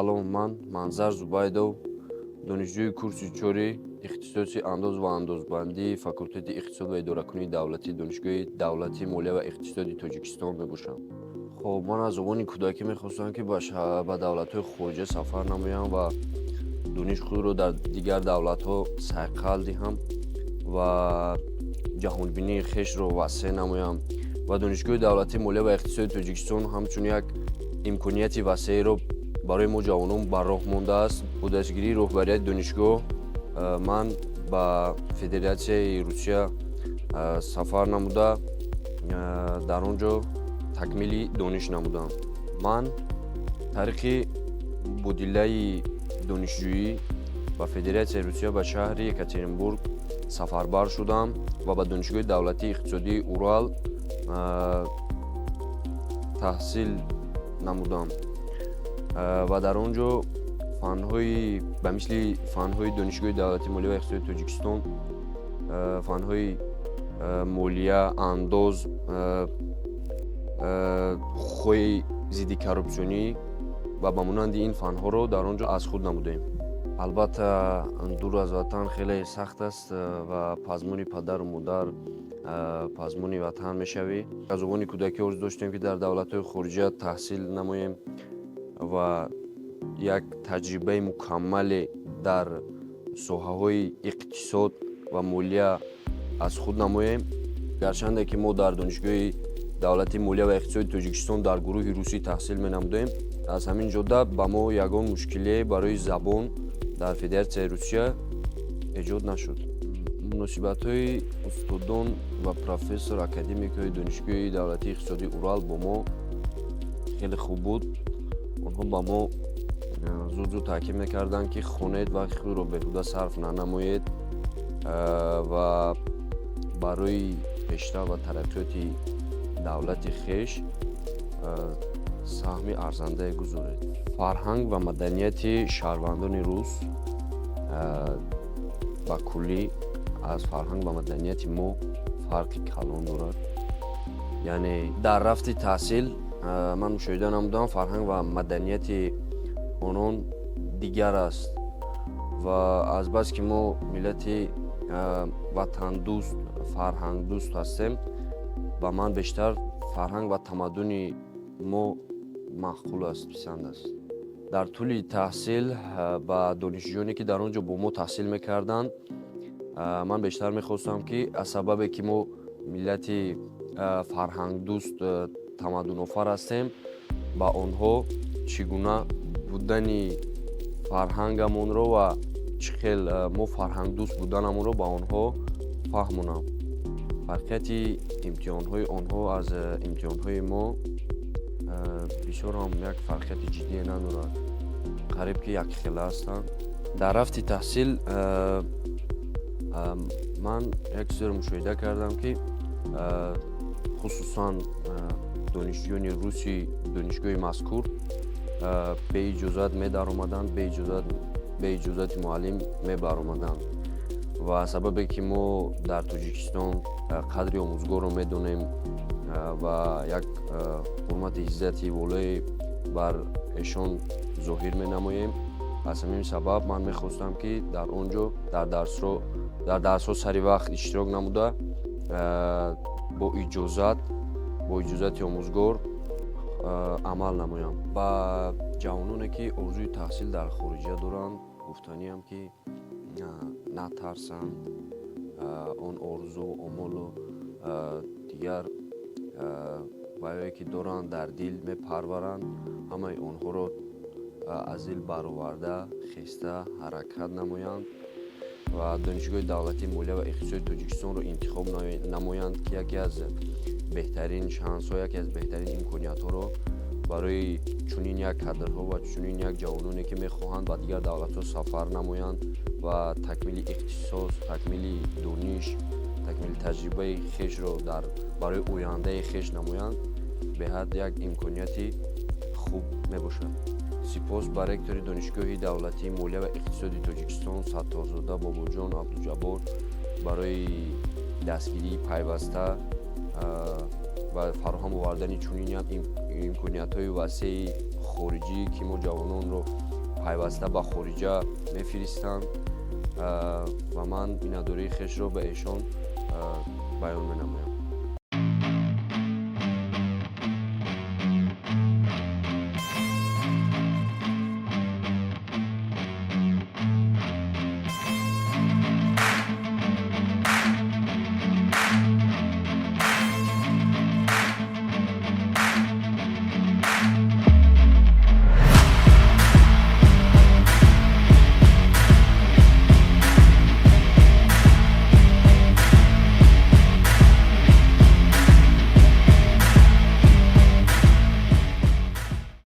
Салом, ман Манзар Зубайдов, донишҷӯи курси 4-ри ихтисоси андоз ва андозбандии факултети иқтисод ва идоракунии давлатии Донишгоҳи давлатии молия ва иқтисоди Тоҷикистон мебошам. Хоб, ман аз замони кӯдакӣ мехостам, ки ба давлатҳои хориҷа сафар намоям ва дониши худро дар дигар давлатҳо сайқал диҳам ва ҷаҳонбинии хешро васеъ намоям. ва донишгоҳи давлатии молия ва иқтисоди Тоҷикистон ҳамчун як имконияти васеъро барои мо ҷавонон бар роҳ мондааст. Бо дастгирии роҳбарияти донишгоҳ ман ба Федератсияи Русия сафар намуда дар он ҷо такмили дониш намудам. Ман тариқи будилаи донишҷӯӣ ба Федератсияи Русия ба шаҳри Екатеринбург сафарбар шудам ва ба донишгоҳи давлатии иқтисодии Урал таҳсил намудам ва дар он ҷо фанҳои ба мисли фанҳои донишгоҳи давлатии молия ва иқтисоди Тоҷикистон, фанҳои молия, андоз, хухои зидди коррупсионӣ ва ба монанди ин фанҳоро дар он ҷо аз худ намудем. Албатта дур аз ватан хеле сахт аст ва пазмони падару модар, пазмони ватан мешавӣ. Аз замони кӯдакӣ орзу доштем, ки дар давлатҳои хориҷа таҳсил намоем ва як таҷрибаи мукаммале дар соҳаҳои иқтисод ва молия аз худ намоем. Гарчанде ки мо дар донишгоҳи давлатии молия ва иқтисоди Тоҷикистон дар гурӯҳи русӣ таҳсил менамудем, аз ҳамин ҷода ба мо ягон мушкилие барои забон дар Федератсияи Русия эҷод нашуд. муносибатҳои устодон ва профессор академикҳои донишгоҳи давлатии иқтисодии Урал бо мо хеле хуб буд. онҳо ба мо зуд таъкид мекарданд, ки хонед вақти худро беҳуда сарф нанамоед ва барои пешрафт ва тараққиёти давлати хеш саҳми арзандае гузоред. Фарҳанг ва маданияти шаҳрвандони рус ба куллӣ аз фарҳанг ва маданияти мо фарқи калон дорад. Яъне дар рафти таҳсил ман мушоҳида намудам, фарҳанг ва маданияти онон дигар аст ва азбас ки мо миллати ватандӯст, фарҳангдӯст ҳастем, ба ман бештар фарҳанг ва тамаддуни мо маъқул аст, писанд аст. Дар тӯли таҳсил ба донишҷӯёне, ки дар он ҷо бо мо таҳсил мекарданд, ман бештар мехостам, ки аз сабабе ки мо миллати фарҳангдӯст, тамаддунофар ҳастем, ба онҳо чӣ гуна будани фарҳангамонро ва чӣ хел мо фарҳангдӯст буданамонро ба онҳо фаҳмонам. Фарқияти имтиҳонҳои онҳо аз имтиҳонҳои мо бисёр ҳам як фарқияти ҷиддие надорад. Қариб ки якхела ҳастанд. Дар рафти таҳсил ман як чизеро мушоҳида кардам, ки хусусан донишҷӯёни руси донишгоҳи мазкур бе иҷозат медаромаданд, бе иҷозати муаллим мебаромаданд ва сабабе ки мо дар Тоҷикистон қадри омӯзгорро медонем ва як ҳурмати иззати волое бар эшон зоҳир менамоем. аз ҳамин сабаб ман мехостам, ки дар он ҷо дар дарсҳо сари вақт иштирок намуда бо иҷозати омӯзгор амал намоям. ба ҷавононе ки орзуи таҳсил дар хориҷа доранд гуфтаниам, ки натарсанд, он орзу омолу дигар ваёе ки доранд дар дил мепарваранд, ҳамаи онҳоро аз дил бароварда хеста ҳаракат намоянд ва донишгоҳи давлатии молия ва иқтисоди Тоҷикистонро интихоб намоянд, ки яке аз беҳтарин шансҳо, яке аз беҳтарин имкониятҳоро барои чунин як кадрҳо ва чунин як ҷавононе, ки мехоҳанд ба дигар давлатҳо сафар намоянд ва такмили ихтисос, такмили дониш, такмили таҷрибаи хешро барои ояндаи хеш намоянд, беҳад як имконияти хуб мебошад. сипос ба ректори донишгоҳи давлатии молия ва иқтисоди Тоҷикистон Сатторзода Бобоҷон Абдуҷаббор барои дастгирии пайваста ва фароҳам овардани чунин имкониятҳои васеъи хориҷӣ ки мо ҷавононро пайваста ба хориҷа мефиристанд ва ман миннатдории хешро ба эшон баён менамоям.